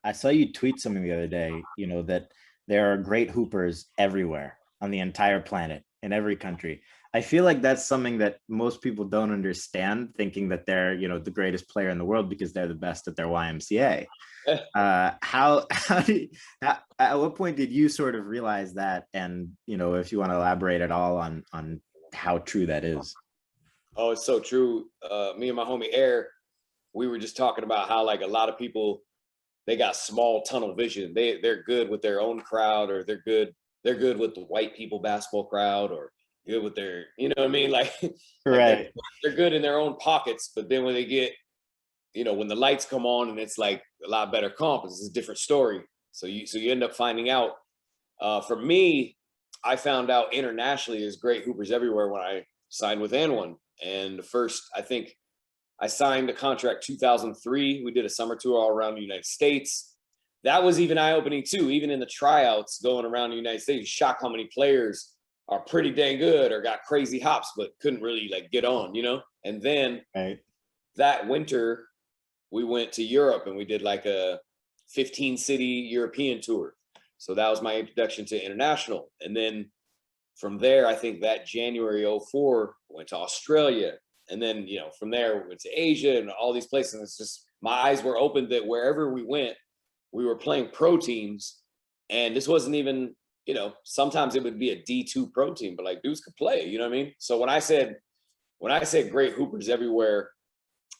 I saw you tweet something the other day, that there are great hoopers everywhere on the entire planet in every country. I feel like that's something that most people don't understand, thinking that they're, the greatest player in the world because they're the best at their YMCA. How do at what point did you sort of realize that? And, if you want to elaborate at all on how true that is. Oh, it's so true. Me and my homie Air, we were just talking about how like a lot of people they got small tunnel vision. They're good with their own crowd, or they're good with the white people basketball crowd, or good with their, you know what I mean? Like like Right. they're good in their own pockets, but then when they get, when the lights come on and it's like a lot better comp, it's a different story. So you end up finding out. For me, I found out internationally there's great hoopers everywhere when I signed with N1. And the first, I think I signed a contract 2003. We did a summer tour all around the United States. That was even eye-opening too. Even in the tryouts going around the United States, shocked how many players are pretty dang good or got crazy hops, but couldn't really like get on. And then Right. that winter, we went to Europe and we did like a 15 city European tour. So that was my introduction to international. And then from there, I think that January '04 went to Australia. And then, from there we went to Asia and all these places. And it's just my eyes were opened that wherever we went, we were playing pro teams. And this wasn't even, sometimes it would be a D2 pro team, but like dudes could play, you know what I mean? So when I said great hoopers everywhere,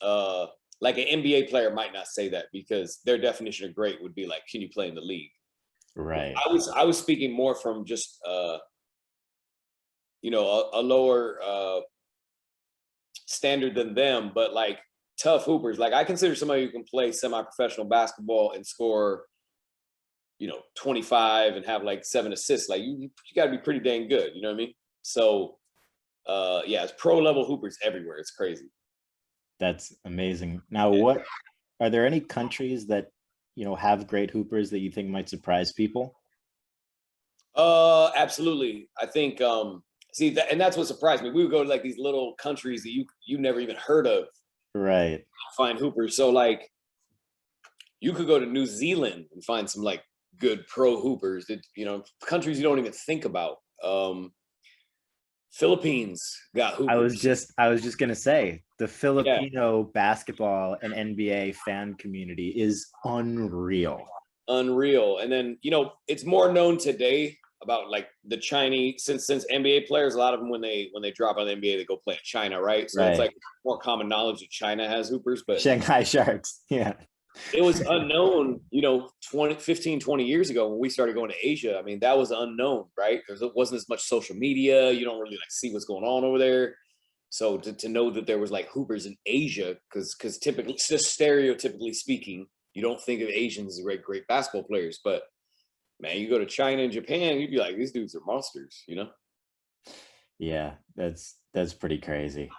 like an NBA player might not say that because their definition of great would be like, can you play in the league? Right. I was speaking more from just a lower standard than them, but like tough hoopers. Like I consider somebody who can play semi-professional basketball and score, 25 and have like 7 assists. Like you got to be pretty dang good. You know what I mean? So yeah, it's pro level hoopers everywhere. It's crazy. That's amazing. Now, Yeah. what are there any countries that, have great hoopers that you think might surprise people? Absolutely. I think see that, and that's what surprised me. We would go to like these little countries that you never even heard of, Right. find hoopers. So like you could go to New Zealand and find some like good pro hoopers that countries you don't even think about. Philippines got hoopers. I was just gonna say the Yeah, Filipino basketball and NBA fan community is unreal. unreal. And then it's more known today about like the Chinese, since NBA players, a lot of them when they drop on the NBA, they go play in China, right? So it's Right. like more common knowledge that China has hoopers, but Shanghai Sharks. Yeah. it was unknown, 20, 15, 20 years ago when we started going to Asia. I mean, that was unknown, right? Because it wasn't as much social media. You don't really like see what's going on over there. So to know that there was like hoopers in Asia, because typically, just stereotypically speaking, you don't think of Asians as great basketball players. But man, you go to China and Japan, you'd be like, these dudes are monsters. Yeah, that's pretty crazy.